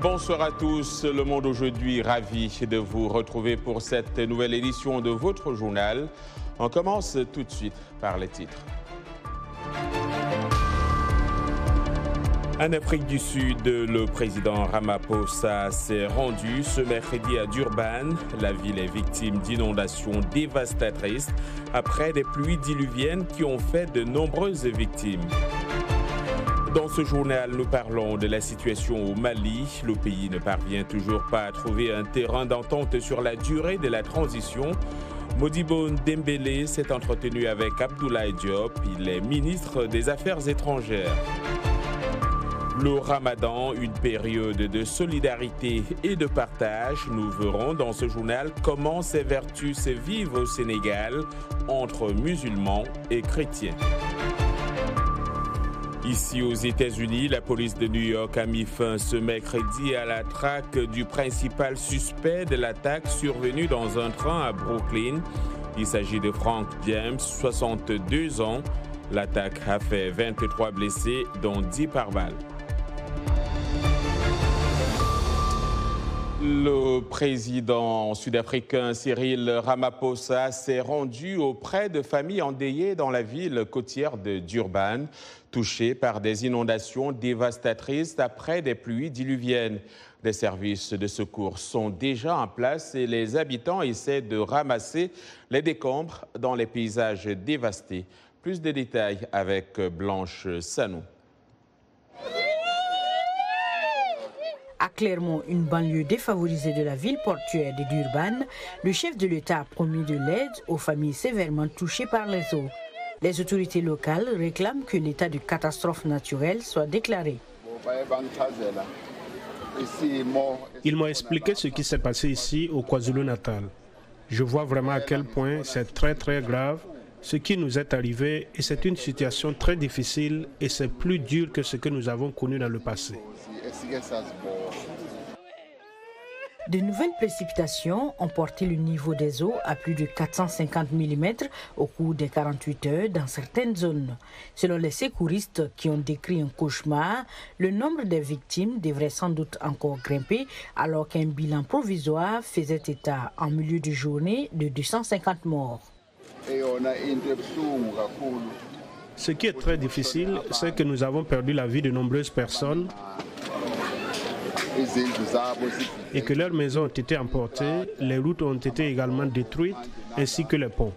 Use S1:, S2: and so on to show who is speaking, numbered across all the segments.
S1: Bonsoir à tous, Le Monde aujourd'hui, ravi de vous retrouver pour cette nouvelle édition de votre journal. On commence tout de suite par les titres. En Afrique du Sud, le président Ramaphosa s'est rendu ce mercredi à Durban. La ville est victime d'inondations dévastatrices après des pluies diluviennes qui ont fait de nombreuses victimes. Dans ce journal, nous parlons de la situation au Mali. Le pays ne parvient toujours pas à trouver un terrain d'entente sur la durée de la transition. Modibo Dembélé s'est entretenu avec Abdoulaye Diop. Il est ministre des Affaires étrangères. Le Ramadan, une période de solidarité et de partage. Nous verrons dans ce journal comment ces vertus se vivent au Sénégal entre musulmans et chrétiens. Ici aux États-Unis, la police de New York a mis fin ce mercredi à la traque du principal suspect de l'attaque survenue dans un train à Brooklyn. Il s'agit de Frank James, 62 ans. L'attaque a fait 23 blessés, dont 10 par balle. Le président sud-africain Cyril Ramaphosa s'est rendu auprès de familles endeuillées dans la ville côtière de Durban, touchées par des inondations dévastatrices après des pluies diluviennes. Des services de secours sont déjà en place et les habitants essaient de ramasser les décombres dans les paysages dévastés. Plus de détails avec Blanche Sanou.
S2: À Clermont, une banlieue défavorisée de la ville portuaire de Durban, le chef de l'État a promis de l'aide aux familles sévèrement touchées par les eaux. Les autorités locales réclament que l'état de catastrophe naturelle soit déclaré.
S3: Ils m'ont expliqué ce qui s'est passé ici au KwaZulu-Natal. Je vois vraiment à quel point c'est très grave ce qui nous est arrivé et c'est une situation très difficile et c'est plus dur que ce que nous avons connu dans le passé.
S2: De nouvelles précipitations ont porté le niveau des eaux à plus de 450 mm au cours des 48 heures dans certaines zones. Selon les secouristes qui ont décrit un cauchemar, le nombre des victimes devrait sans doute encore grimper alors qu'un bilan provisoire faisait état en milieu de journée de 250 morts.
S3: Ce qui est très difficile, c'est que nous avons perdu la vie de nombreuses personnes et que leurs maisons ont été emportées, les routes ont été également détruites, ainsi que les ponts.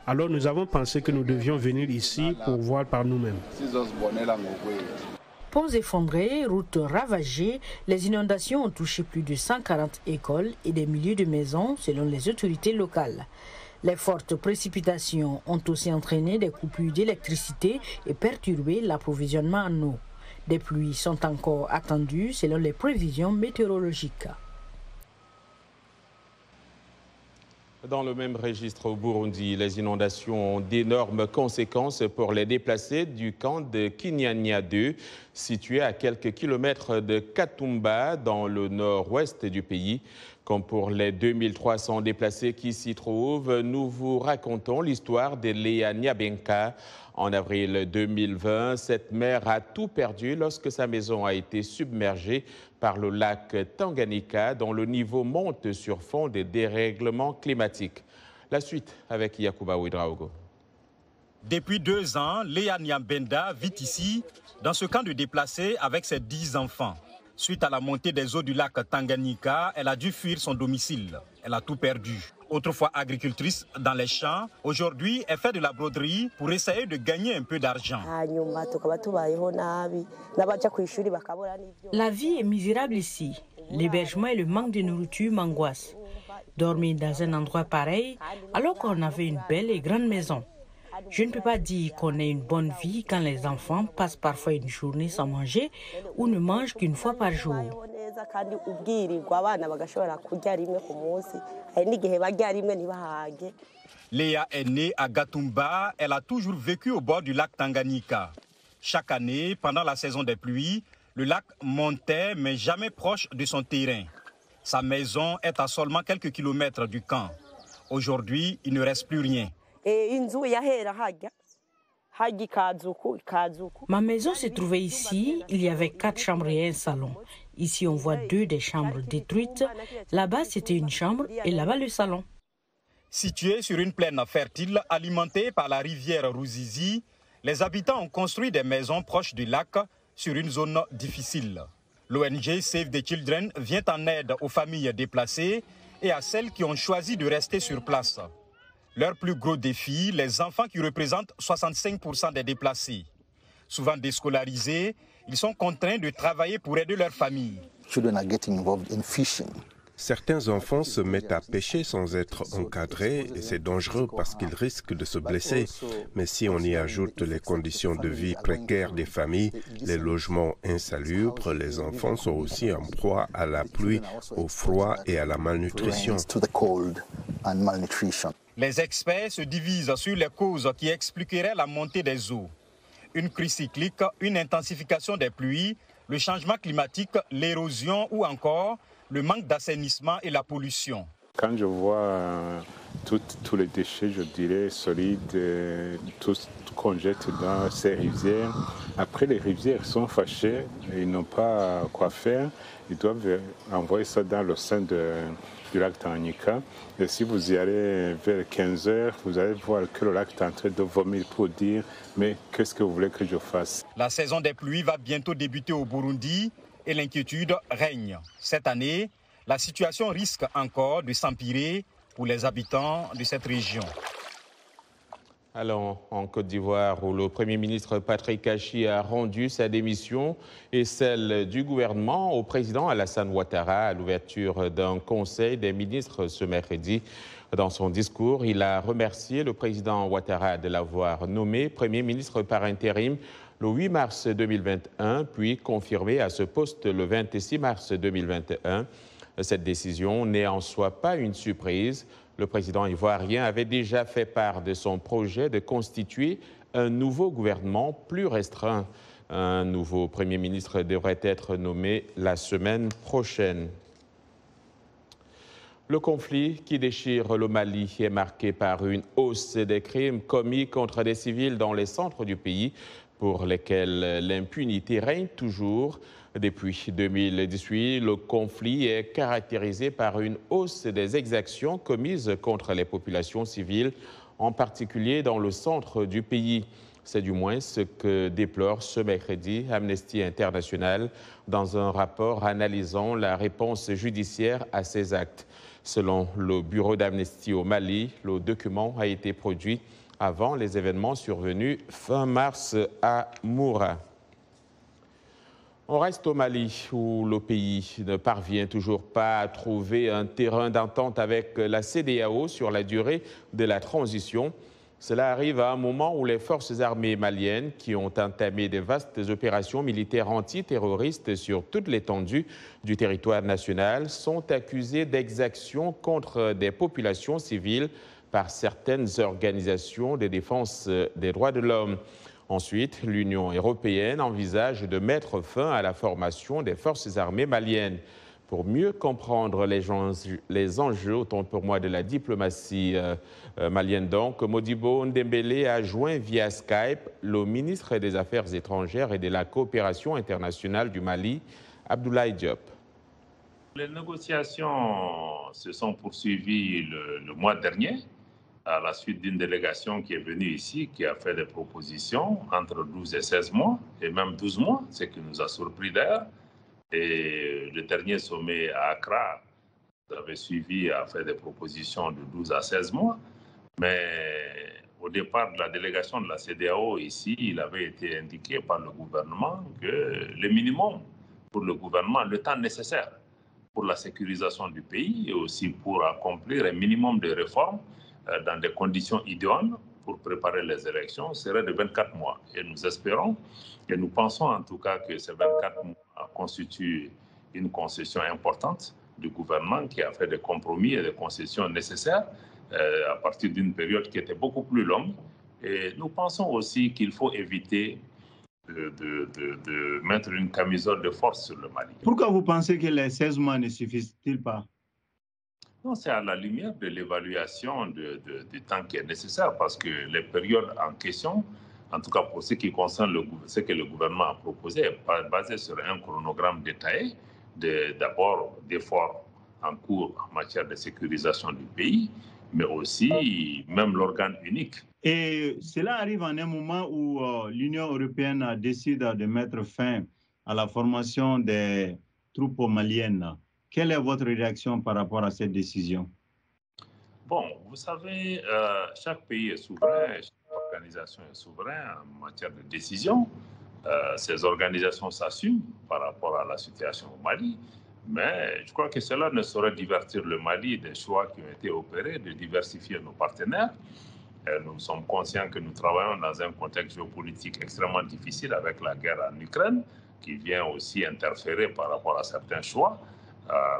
S3: Alors nous avons pensé que nous devions venir ici pour voir par nous-mêmes.
S2: Ponts effondrés, routes ravagées, les inondations ont touché plus de 140 écoles et des milliers de maisons selon les autorités locales. Les fortes précipitations ont aussi entraîné des coupures d'électricité et perturbé l'approvisionnement en eau. Des pluies sont encore attendues selon les prévisions météorologiques.
S1: Dans le même registre au Burundi, les inondations ont d'énormes conséquences pour les déplacés du camp de Kinyanya 2, situé à quelques kilomètres de Katumba, dans le nord-ouest du pays. Comme pour les 2300 déplacés qui s'y trouvent, nous vous racontons l'histoire de Léa Nyabenka. En avril 2020, cette mère a tout perdu lorsque sa maison a été submergée par le lac Tanganyika, dont le niveau monte sur fond de dérèglements climatiques. La suite avec Yacouba Ouedraogo.
S4: Depuis 2 ans, Léa Nyambenda vit ici, dans ce camp de déplacés avec ses 10 enfants. Suite à la montée des eaux du lac Tanganyika, elle a dû fuir son domicile. Elle a tout perdu. Autrefois agricultrice dans les champs, aujourd'hui elle fait de la broderie pour essayer de gagner un peu d'argent.
S2: La vie est misérable ici. L'hébergement et le manque de nourriture m'angoissent. Dormir dans un endroit pareil alors qu'on avait une belle et grande maison. Je ne peux pas dire qu'on ait une bonne vie quand les enfants passent parfois une journée sans manger ou ne mangent qu'une fois par jour.
S4: Léa est née à Gatumba, elle a toujours vécu au bord du lac Tanganyika. Chaque année, pendant la saison des pluies, le lac montait mais jamais proche de son terrain. Sa maison est à seulement quelques kilomètres du camp. Aujourd'hui, il ne reste plus rien.
S2: Ma maison se trouvait ici, il y avait 4 chambres et un salon. Ici, on voit 2 des chambres détruites. Là-bas, c'était une chambre et là-bas, le salon.
S4: Situés sur une plaine fertile alimentée par la rivière Ruzizi, les habitants ont construit des maisons proches du lac sur une zone difficile. L'ONG Save the Children vient en aide aux familles déplacées et à celles qui ont choisi de rester sur place. Leur plus gros défi, les enfants qui représentent 65% des déplacés. Souvent déscolarisés, ils sont contraints de travailler pour aider leur famille.
S5: Certains enfants se mettent à pêcher sans être encadrés et c'est dangereux parce qu'ils risquent de se blesser. Mais si on y ajoute les conditions de vie précaires des familles, les logements insalubres, les enfants sont aussi en proie à la pluie, au froid et à la malnutrition.
S4: Les experts se divisent sur les causes qui expliqueraient la montée des eaux. Une crise cyclique, une intensification des pluies, le changement climatique, l'érosion ou encore le manque d'assainissement et la pollution.
S6: Quand je vois tous les déchets, je dirais, solides, tout qu'on jette dans ces rivières, après les rivières sont fâchées, ils n'ont pas quoi faire, ils doivent envoyer ça dans le sein du lac Tanganyika. Et si vous y allez vers 15 h, vous allez voir que le lac est en train de vomir pour dire « mais qu'est-ce que vous voulez que je fasse ?»
S4: La saison des pluies va bientôt débuter au Burundi et l'inquiétude règne. Cette année, la situation risque encore de s'empirer pour les habitants de cette région.
S1: Allons en Côte d'Ivoire, où le Premier ministre Patrick Kachi a rendu sa démission et celle du gouvernement au président Alassane Ouattara à l'ouverture d'un conseil des ministres ce mercredi. Dans son discours, il a remercié le président Ouattara de l'avoir nommé Premier ministre par intérim le 8 mars 2021, puis confirmé à ce poste le 26 mars 2021. Cette décision n'est en soi pas une surprise. Le président ivoirien avait déjà fait part de son projet de constituer un nouveau gouvernement plus restreint. Un nouveau Premier ministre devrait être nommé la semaine prochaine. Le conflit qui déchire le Mali est marqué par une hausse des crimes commis contre des civils dans les centres du pays, pour lesquels l'impunité règne toujours. Depuis 2018, le conflit est caractérisé par une hausse des exactions commises contre les populations civiles, en particulier dans le centre du pays. C'est du moins ce que déplore ce mercredi Amnesty International dans un rapport analysant la réponse judiciaire à ces actes. Selon le bureau d'Amnesty au Mali, le document a été produit avant les événements survenus fin mars à Moura. On reste au Mali, où le pays ne parvient toujours pas à trouver un terrain d'entente avec la CEDEAO sur la durée de la transition. Cela arrive à un moment où les forces armées maliennes, qui ont entamé de vastes opérations militaires antiterroristes sur toute l'étendue du territoire national, sont accusées d'exactions contre des populations civiles par certaines organisations de défense des droits de l'homme. Ensuite, l'Union européenne envisage de mettre fin à la formation des forces armées maliennes. Pour mieux comprendre les enjeux, autant pour moi, de la diplomatie malienne, donc, Modibo Ndembele a joint via Skype le ministre des Affaires étrangères et de la coopération internationale du Mali, Abdoulaye Diop.
S7: Les négociations se sont poursuivies le mois dernier, à la suite d'une délégation qui est venue ici, qui a fait des propositions entre 12 et 16 mois, et même 12 mois, ce qui nous a surpris d'ailleurs. Et le dernier sommet à Accra, vous avez suivi, a fait des propositions de 12 à 16 mois. Mais au départ de la délégation de la CEDEAO ici, il avait été indiqué par le gouvernement que le minimum pour le gouvernement, le temps nécessaire pour la sécurisation du pays et aussi pour accomplir un minimum de réformes dans des conditions idéales pour préparer les élections serait de 24 mois. Et nous espérons et nous pensons en tout cas que ces 24 mois constituent une concession importante du gouvernement qui a fait des compromis et des concessions nécessaires à partir d'une période qui était beaucoup plus longue. Et nous pensons aussi qu'il faut éviter de mettre une camisole de force sur le Mali.
S8: Pourquoi vous pensez que les 16 mois ne suffisent-ils pas?
S7: Non, c'est à la lumière de l'évaluation du temps qui est nécessaire parce que les périodes en question, en tout cas pour ce qui concerne ce que le gouvernement a proposé, est basé sur un chronogramme détaillé d'abord d'efforts en cours en matière de sécurisation du pays, mais aussi même l'organe unique.
S8: Et cela arrive en un moment où l'Union européenne décide de mettre fin à la formation des troupes maliennes. Quelle est votre réaction par rapport à cette décision?
S7: Bon, vous savez, chaque pays est souverain, chaque organisation est souveraine en matière de décision. Ces organisations s'assument par rapport à la situation au Mali, mais je crois que cela ne saurait divertir le Mali des choix qui ont été opérés de diversifier nos partenaires. Nous sommes conscients que nous travaillons dans un contexte géopolitique extrêmement difficile avec la guerre en Ukraine, qui vient aussi interférer par rapport à certains choix.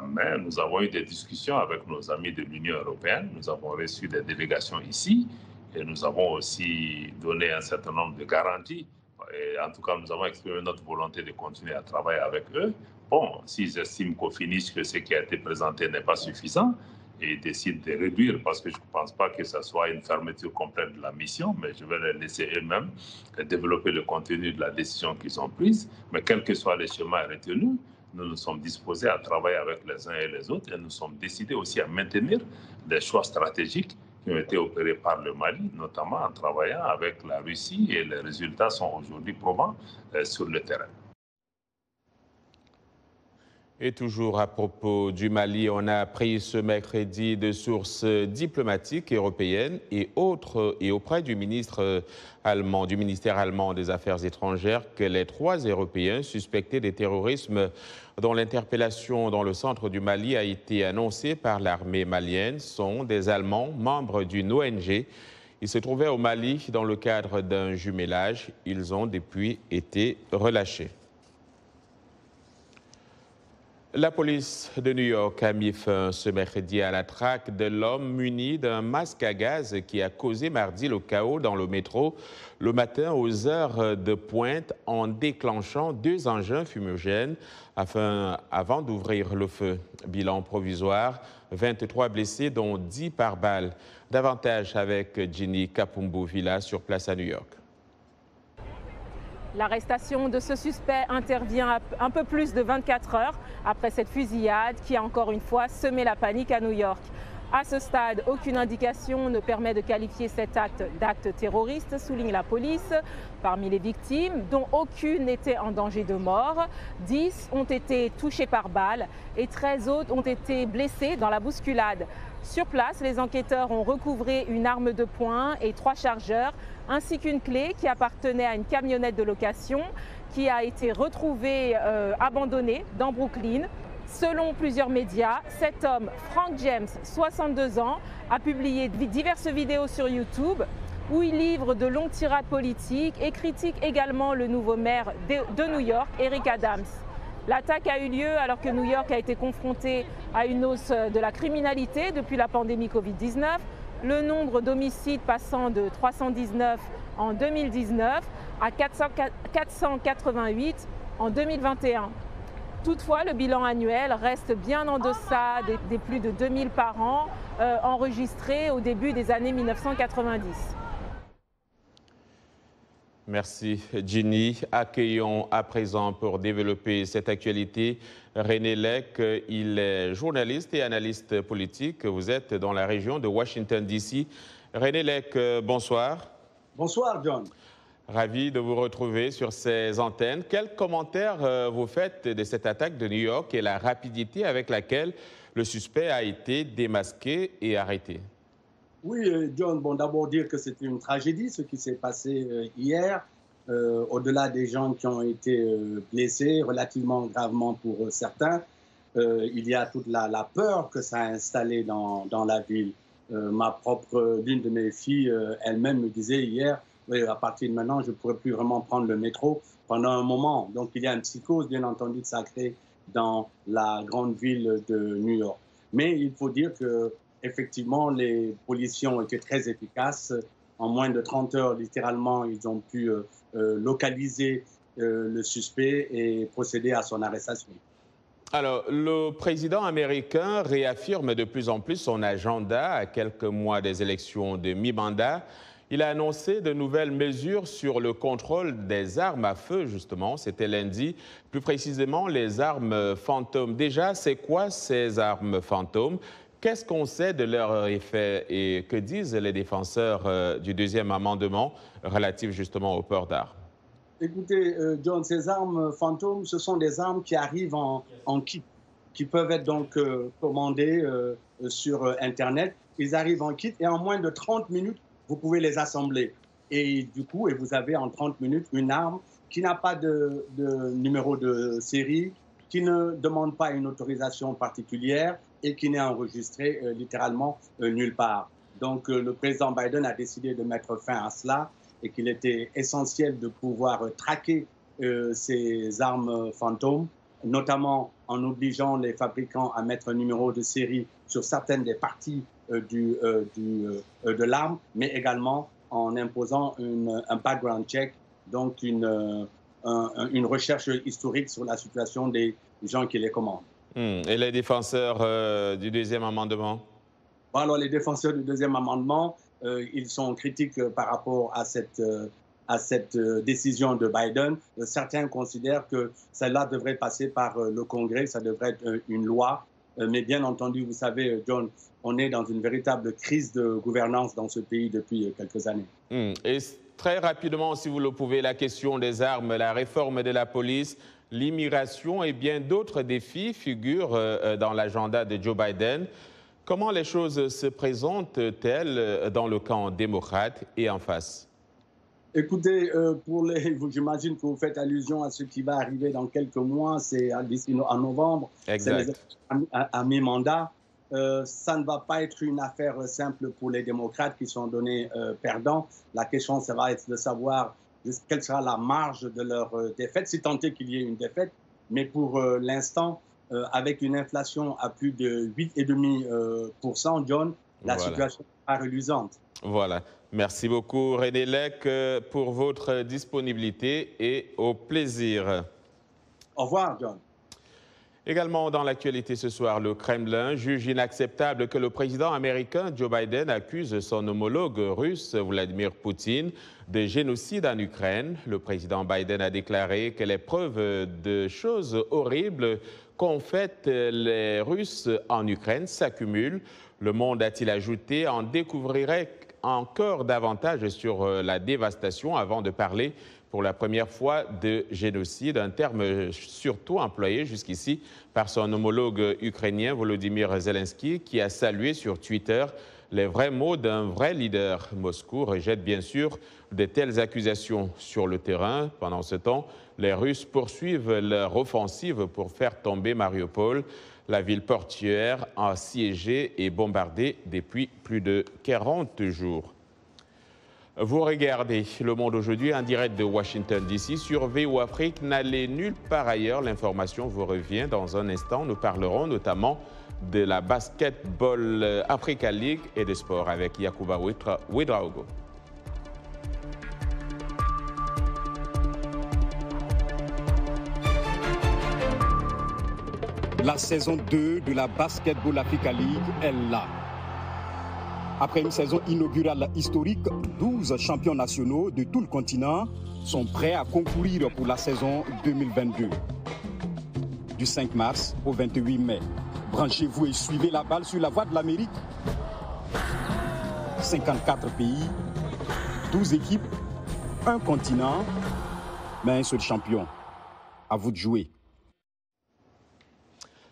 S7: Mais nous avons eu des discussions avec nos amis de l'Union européenne, nous avons reçu des délégations ici et nous avons aussi donné un certain nombre de garanties. Et en tout cas, nous avons exprimé notre volonté de continuer à travailler avec eux. Bon, s'ils estiment qu'au finish que ce qui a été présenté n'est pas suffisant, et décident de réduire, parce que je ne pense pas que ce soit une fermeture complète de la mission, mais je vais les laisser eux-mêmes développer le contenu de la décision qu'ils ont prise. Mais quel que soit le schéma retenu, nous nous sommes disposés à travailler avec les uns et les autres et nous sommes décidés aussi à maintenir des choix stratégiques qui ont été opérés par le Mali, notamment en travaillant avec la Russie, et les résultats sont aujourd'hui probants sur le terrain.
S1: Et toujours à propos du Mali, on a appris ce mercredi de sources diplomatiques européennes et autres, et auprès du ministère allemand des Affaires étrangères, que les 3 Européens suspectés de terrorisme dont l'interpellation dans le centre du Mali a été annoncée par l'armée malienne sont des Allemands membres d'une ONG. Ils se trouvaient au Mali dans le cadre d'un jumelage. Ils ont depuis été relâchés. La police de New York a mis fin ce mercredi à la traque de l'homme muni d'un masque à gaz qui a causé mardi le chaos dans le métro le matin aux heures de pointe en déclenchant 2 engins fumigènes avant d'ouvrir le feu. Bilan provisoire, 23 blessés dont 10 par balle. Davantage avec Ginny Kapumbu-Villa sur place à New York.
S9: L'arrestation de ce suspect intervient un peu plus de 24 heures après cette fusillade qui a encore une fois semé la panique à New York. À ce stade, aucune indication ne permet de qualifier cet acte d'acte terroriste, souligne la police. Parmi les victimes, dont aucune n'était en danger de mort, 10 ont été touchés par balle et 13 autres ont été blessés dans la bousculade. Sur place, les enquêteurs ont recouvré une arme de poing et 3 chargeurs, ainsi qu'une clé qui appartenait à une camionnette de location qui a été retrouvée abandonnée dans Brooklyn. Selon plusieurs médias, cet homme, Frank James, 62 ans, a publié diverses vidéos sur YouTube où il livre de longues tirades politiques et critique également le nouveau maire de New York, Eric Adams. L'attaque a eu lieu alors que New York a été confronté à une hausse de la criminalité depuis la pandémie Covid-19, le nombre d'homicides passant de 319 en 2019 à 488 en 2021. Toutefois, le bilan annuel reste bien en deçà des plus de 2000 par an enregistrés au début des années 1990.
S1: Merci Ginny. Accueillons à présent pour développer cette actualité René Lec. Il est journaliste et analyste politique. Vous êtes dans la région de Washington, D.C. René Lec, bonsoir.
S10: Bonsoir John.
S1: Ravi de vous retrouver sur ces antennes. Quels commentaires vous faites de cette attaque de New York et la rapidité avec laquelle le suspect a été démasqué et arrêté?
S10: Oui, John, bon, d'abord dire que c'est une tragédie, ce qui s'est passé hier. Au-delà des gens qui ont été blessés, relativement gravement pour certains, il y a toute la peur que ça a installée dans la ville. L'une de mes filles, elle-même me disait hier, oui, à partir de maintenant, je ne pourrai plus vraiment prendre le métro pendant un moment. Donc, il y a une psychose, bien entendu, que ça crée dans la grande ville de New York. Mais il faut dire que effectivement, les policiers ont été très efficaces. En moins de 30 heures, littéralement, ils ont pu localiser le suspect et procéder à son arrestation.
S1: Alors, le président américain réaffirme de plus en plus son agenda à quelques mois des élections de mi-mandat. Il a annoncé de nouvelles mesures sur le contrôle des armes à feu, justement. C'était lundi. Plus précisément, les armes fantômes. Déjà, c'est quoi ces armes fantômes? Qu'est-ce qu'on sait de leur effet et que disent les défenseurs du deuxième amendement relatif justement au port d'armes?
S10: Écoutez, John, ces armes fantômes, ce sont des armes qui arrivent en kit, qui peuvent être donc commandées sur Internet. Ils arrivent en kit et en moins de 30 minutes, vous pouvez les assembler. Et du coup, vous avez en 30 minutes une arme qui n'a pas de numéro de série, qui ne demande pas une autorisation particulière et qui n'est enregistrée littéralement nulle part. Donc le président Biden a décidé de mettre fin à cela et qu'il était essentiel de pouvoir traquer ces armes fantômes, notamment en obligeant les fabricants à mettre un numéro de série sur certaines des parties de l'arme, mais également en imposant un background check, donc une recherche historique sur la situation des gens qui les commandent.
S1: Et les défenseurs du deuxième amendement?
S10: Alors, les défenseurs du deuxième amendement, ils sont critiques par rapport à cette décision de Biden. Certains considèrent que celle-là devrait passer par le Congrès, ça devrait être une loi. Mais bien entendu, vous savez, John, on est dans une véritable crise de gouvernance dans ce pays depuis quelques années.
S1: Et très rapidement, si vous le pouvez, la question des armes, la réforme de la police, l'immigration et bien d'autres défis figurent dans l'agenda de Joe Biden. Comment les choses se présentent-elles dans le camp démocrate et en face?
S10: Écoutez, j'imagine que vous faites allusion à ce qui va arriver dans quelques mois, c'est d'ici en novembre, c'est à mi-mandat. Ça ne va pas être une affaire simple pour les démocrates qui sont donnés perdants. La question, ça va être de savoir quelle sera la marge de leur défaite, si tant est qu'il y ait une défaite. Mais pour l'instant, avec une inflation à plus de 8,5%, John, la situation n'est pas reluisante.
S1: Voilà. Merci beaucoup, René Lec, pour votre disponibilité et au plaisir.
S10: Au revoir, John.
S1: Également dans l'actualité ce soir, le Kremlin juge inacceptable que le président américain Joe Biden accuse son homologue russe Vladimir Poutine de génocide en Ukraine. Le président Biden a déclaré que les preuves de choses horribles qu'ont faites les Russes en Ukraine s'accumulent. Le monde, a-t-il ajouté, en découvrirait encore davantage sur la dévastation avant de parler pour la première fois de génocide, un terme surtout employé jusqu'ici par son homologue ukrainien Volodymyr Zelensky, qui a salué sur Twitter les vrais mots d'un vrai leader. Moscou rejette bien sûr de telles accusations sur le terrain. Pendant ce temps, les Russes poursuivent leur offensive pour faire tomber Mariupol, la ville portuaire assiégée et bombardée depuis plus de 40 jours. Vous regardez Le Monde aujourd'hui en direct de Washington DC sur VO Afrique. N'allez nulle part ailleurs. L'information vous revient dans un instant. Nous parlerons notamment de la Basketball Africa League et de sport avec Yacouba Ouedraogo.
S11: La saison 2 de la Basketball Africa League est là. Après une saison inaugurale historique, 12 champions nationaux de tout le continent sont prêts à concourir pour la saison 2022. Du 5 mars au 28 mai, branchez-vous et suivez la balle sur la voie de l'Amérique. 54 pays, 12 équipes, un continent, mais un seul champion. À vous de jouer.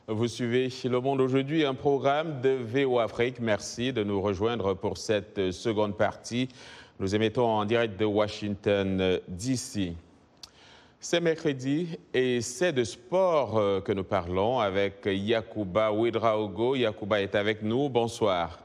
S1: Vous suivez Le Monde aujourd'hui, un programme de VO Afrique. Merci de nous rejoindre pour cette seconde partie. Nous émettons en direct de Washington DC. C'est mercredi et c'est de sport que nous parlons avec Yacouba Ouedraogo. Yacouba est avec nous. Bonsoir.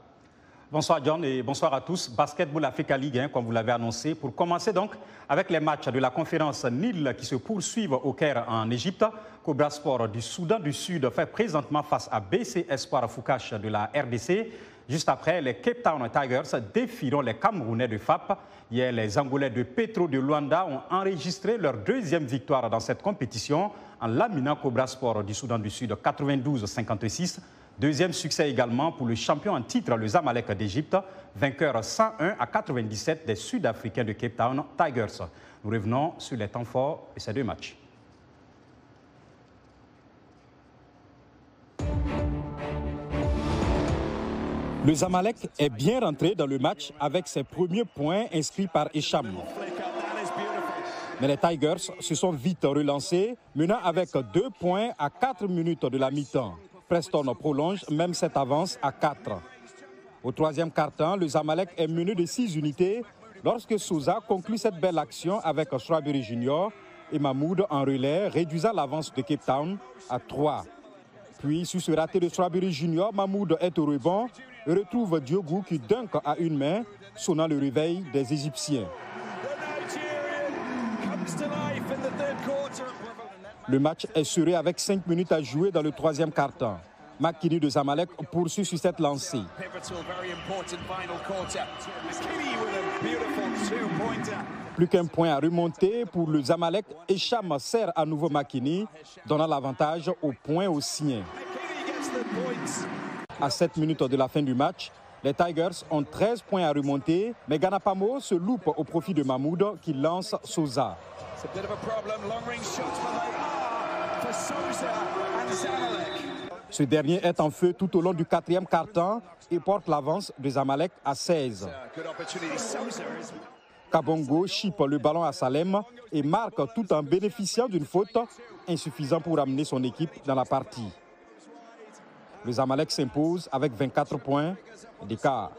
S12: Bonsoir John et bonsoir à tous. Basketball Africa League, comme vous l'avez annoncé. Pour commencer donc avec les matchs de la conférence Nil qui se poursuivent au Caire en Égypte. Cobra Sport du Soudan du Sud fait présentement face à BC Espoir Foucache de la RDC. Juste après, les Cape Town Tigers défieront les Camerounais de FAP. Hier, les Angolais de Petro de Luanda ont enregistré leur deuxième victoire dans cette compétition en laminant Cobra Sport du Soudan du Sud 92-56. Deuxième succès également pour le champion en titre, le Zamalek d'Égypte, vainqueur 101 à 97 des Sud-Africains de Cape Town Tigers. Nous revenons sur les temps forts de ces deux matchs.
S11: Le Zamalek est bien rentré dans le match avec ses premiers points inscrits par Echam. Mais les Tigers se sont vite relancés, menant avec 2 points à 4 minutes de la mi-temps. Preston prolonge même cette avance à 4. Au troisième quart-temps, le Zamalek est mené de 6 unités lorsque Souza conclut cette belle action avec Strawberry Junior et Mahmoud en relais, réduisant l'avance de Cape Town à 3. Puis, sur ce raté de Strawberry Junior, Mahmoud est au rebond et retrouve Diogo qui dunk à une main, sonnant le réveil des Égyptiens. Le match est serré avec 5 minutes à jouer dans le troisième quart-temps. Makini de Zamalek poursuit sur cette lancée. Plus qu'un point à remonter pour le Zamalek, Echam sert à nouveau Makini, donnant l'avantage au point aux siens. À 7 minutes de la fin du match, les Tigers ont 13 points à remonter, mais Ganapamo se loupe au profit de Mahmoud qui lance Souza. Ce dernier est en feu tout au long du quatrième quart-temps et porte l'avance de Zamalek à 16. Kabongo chippe le ballon à Salem et marque tout en bénéficiant d'une faute, insuffisant pour amener son équipe dans la partie. Le Zamalek s'impose avec 24 points d'écart.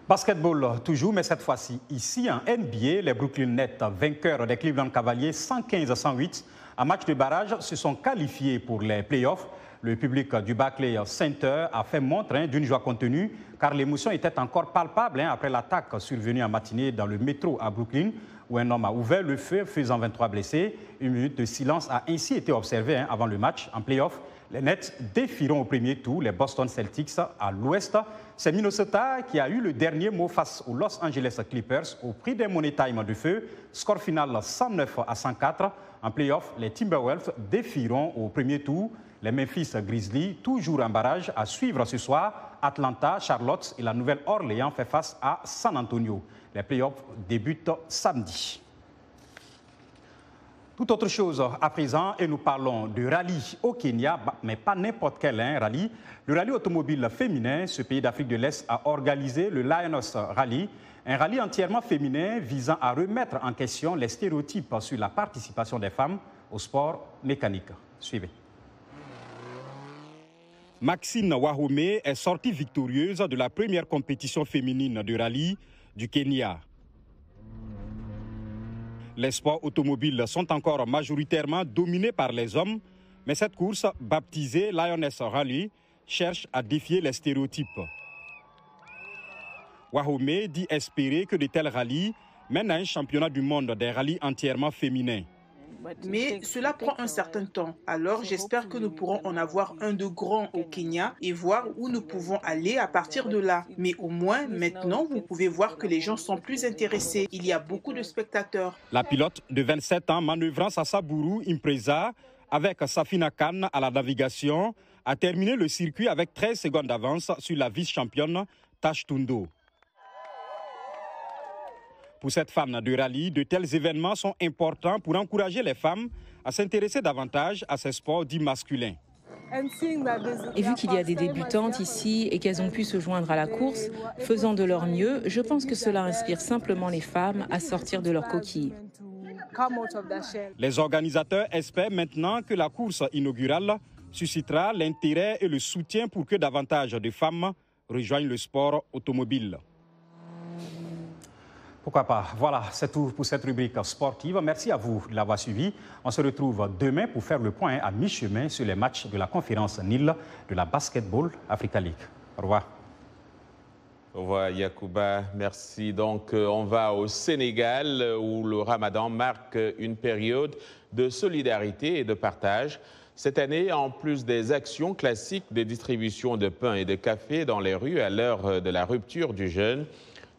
S12: Basketball toujours, mais cette fois-ci, ici en NBA, les Brooklyn Nets, vainqueurs des Cleveland Cavaliers 115-108, en match de barrage, se sont qualifiés pour les playoffs. Le public du Barclays Center a fait montre d'une joie contenue, car l'émotion était encore palpable après l'attaque survenue en matinée dans le métro à Brooklyn, où un homme a ouvert le feu, faisant 23 blessés. Une minute de silence a ainsi été observée avant le match. En playoff, les Nets défieront au premier tour les Boston Celtics à l'ouest. C'est Minnesota qui a eu le dernier mot face aux Los Angeles Clippers au prix d'un money time de feu. Score final 109-104. En playoff, les Timberwolves défieront au premier tour les Memphis Grizzlies, toujours en barrage. À suivre ce soir, Atlanta, Charlotte et la Nouvelle-Orléans fait face à San Antonio. Les playoffs débutent samedi. Tout autre chose à présent, et nous parlons de rallye au Kenya, mais pas n'importe quel rallye. Le rallye automobile féminin, ce pays d'Afrique de l'Est a organisé le Lioness Rally, un rallye entièrement féminin visant à remettre en question les stéréotypes sur la participation des femmes au sport mécanique. Suivez.
S11: Maxine Wahome est sortie victorieuse de la première compétition féminine de rallye du Kenya. Les sports automobiles sont encore majoritairement dominés par les hommes, mais cette course, baptisée Lioness Rally, cherche à défier les stéréotypes. Wahome dit espérer que de tels rallyes mènent à un championnat du monde des rallyes entièrement féminins.
S13: Mais cela prend un certain temps. Alors j'espère que nous pourrons en avoir un de grand au Kenya et voir où nous pouvons aller à partir de là. Mais au moins, maintenant, vous pouvez voir que les gens sont plus intéressés. Il y a beaucoup de spectateurs.
S11: La pilote de 27 ans manœuvrant sa Subaru Impreza avec Safina Khan à la navigation a terminé le circuit avec 13 secondes d'avance sur la vice-championne Tash Tundo. Pour cette femme de rallye, de tels événements sont importants pour encourager les femmes à s'intéresser davantage à ces sports dits masculins.
S14: Et vu qu'il y a des débutantes ici et qu'elles ont pu se joindre à la course, faisant de leur mieux, je pense que cela inspire simplement les femmes à sortir de leur coquille.
S11: Les organisateurs espèrent maintenant que la course inaugurale suscitera l'intérêt et le soutien pour que davantage de femmes rejoignent le sport automobile.
S12: Pourquoi pas. Voilà, c'est tout pour cette rubrique sportive. Merci à vous de l'avoir suivi. On se retrouve demain pour faire le point à mi-chemin sur les matchs de la conférence Nil de la Basketball Africa League. Au revoir.
S1: Au revoir Yacouba, merci. Donc on va au Sénégal où le Ramadan marque une période de solidarité et de partage. Cette année, en plus des actions classiques de distribution de pain et de café dans les rues à l'heure de la rupture du jeûne,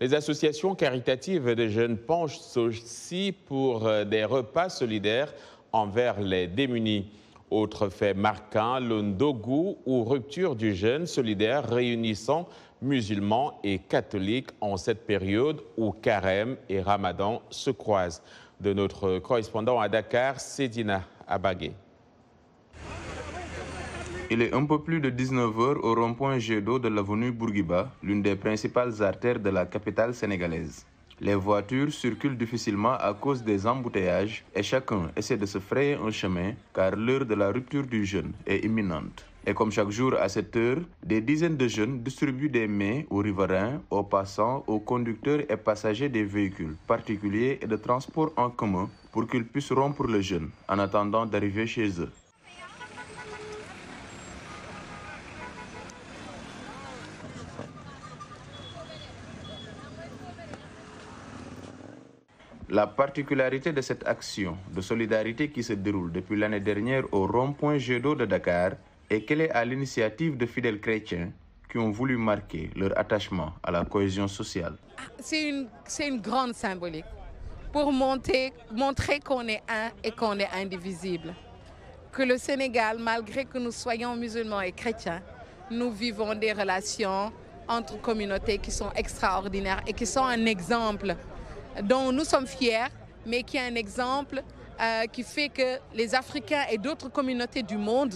S1: les associations caritatives de jeunes penchent aussi pour des repas solidaires envers les démunis. Autre fait marquant, le Ndogu ou rupture du jeûne solidaire réunissant musulmans et catholiques en cette période où Carême et Ramadan se croisent. De notre correspondant à Dakar, Sedina Abagé.
S15: Il est un peu plus de 19h au rond-point jet d'eau de l'avenue Bourguiba, l'une des principales artères de la capitale sénégalaise. Les voitures circulent difficilement à cause des embouteillages et chacun essaie de se frayer un chemin car l'heure de la rupture du jeûne est imminente. Et comme chaque jour à cette heure, des dizaines de jeunes distribuent des mets aux riverains, aux passants, aux conducteurs et passagers des véhicules particuliers et de transport en commun pour qu'ils puissent rompre le jeûne en attendant d'arriver chez eux. La particularité de cette action de solidarité qui se déroule depuis l'année dernière au rond-point jet d'eau de Dakar est qu'elle est à l'initiative de fidèles chrétiens qui ont voulu marquer leur attachement à la cohésion sociale.
S16: C'est une grande symbolique pour montrer qu'on est un et qu'on est indivisible. Que le Sénégal, malgré que nous soyons musulmans et chrétiens, nous vivons des relations entre communautés qui sont extraordinaires et qui sont un exemple dont nous sommes fiers, mais qui est un exemple qui fait que les Africains et d'autres communautés du monde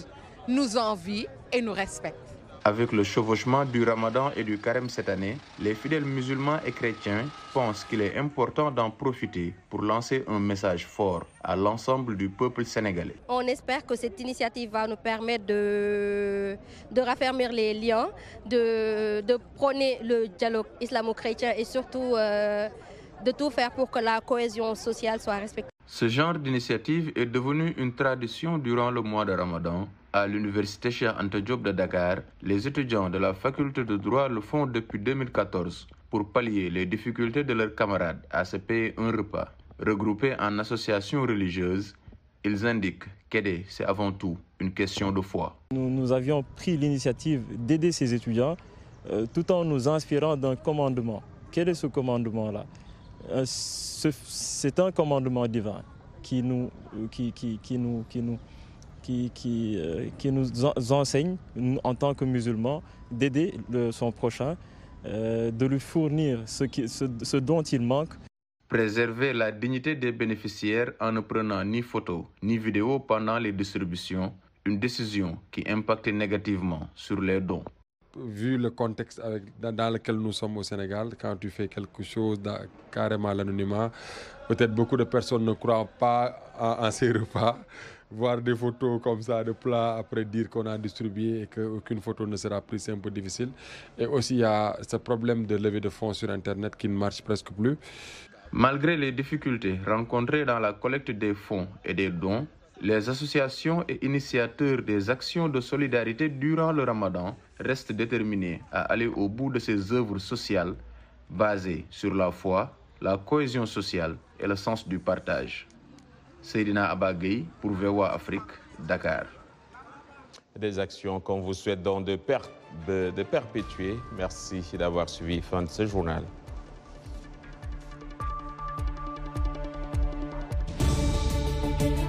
S16: nous envient et nous respectent.
S15: Avec le chevauchement du Ramadan et du Carême cette année, les fidèles musulmans et chrétiens pensent qu'il est important d'en profiter pour lancer un message fort à l'ensemble du peuple sénégalais.
S17: On espère que cette initiative va nous permettre de raffermir les liens, de prôner le dialogue islamo-chrétien et surtout de tout faire pour que la cohésion sociale soit respectée.
S15: Ce genre d'initiative est devenu une tradition durant le mois de Ramadan. À l'université Cheikh Anta Diop de Dakar, les étudiants de la faculté de droit le font depuis 2014 pour pallier les difficultés de leurs camarades à se payer un repas. Regroupés en associations religieuses, ils indiquent qu'aider, c'est avant tout une question de foi.
S18: Nous avions pris l'initiative d'aider ces étudiants tout en nous inspirant d'un commandement. Quel est ce commandement-là ? C'est un commandement divin qui nous enseigne en tant que musulmans d'aider son prochain, de lui fournir ce dont il manque.
S15: Préserver la dignité des bénéficiaires en ne prenant ni photo ni vidéo pendant les distributions, une décision qui impacte négativement sur les dons.
S19: Vu le contexte dans lequel nous sommes au Sénégal, quand tu fais quelque chose carrément à l'anonymat, peut-être beaucoup de personnes ne croient pas en ces repas. Voir des photos comme ça de plats, après dire qu'on a distribué et qu'aucune photo ne sera prise, c'est un peu difficile. Et aussi, il y a ce problème de levée de fonds sur Internet qui ne marche presque plus.
S15: Malgré les difficultés rencontrées dans la collecte des fonds et des dons, les associations et initiateurs des actions de solidarité durant le Ramadan restent déterminés à aller au bout de ces œuvres sociales basées sur la foi, la cohésion sociale et le sens du partage. Seydina Abagay pour VOA Afrique, Dakar.
S1: Des actions qu'on vous souhaite donc de perpétuer. Merci d'avoir suivi. Fin de ce journal.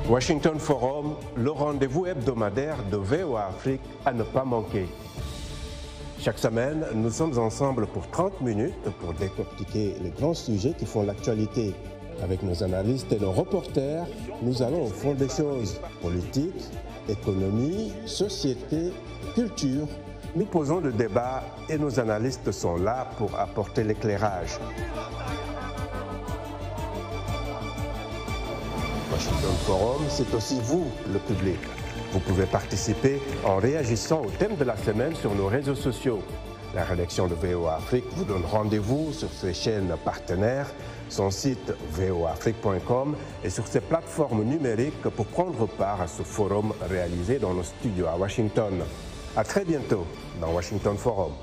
S20: Washington Forum, le rendez-vous hebdomadaire de VOA Afrique à ne pas manquer. Chaque semaine, nous sommes ensemble pour 30 minutes pour décortiquer les grands sujets qui font l'actualité. Avec nos analystes et nos reporters, nous allons au fond des choses. Politique, économie, société, culture. Nous posons le débat et nos analystes sont là pour apporter l'éclairage. Washington Forum, c'est aussi vous, le public. Vous pouvez participer en réagissant au thème de la semaine sur nos réseaux sociaux. La rédaction de VOA Afrique vous donne rendez-vous sur ses chaînes partenaires, son site voaafrique.com et sur ses plateformes numériques pour prendre part à ce forum réalisé dans nos studios à Washington. À très bientôt dans Washington Forum.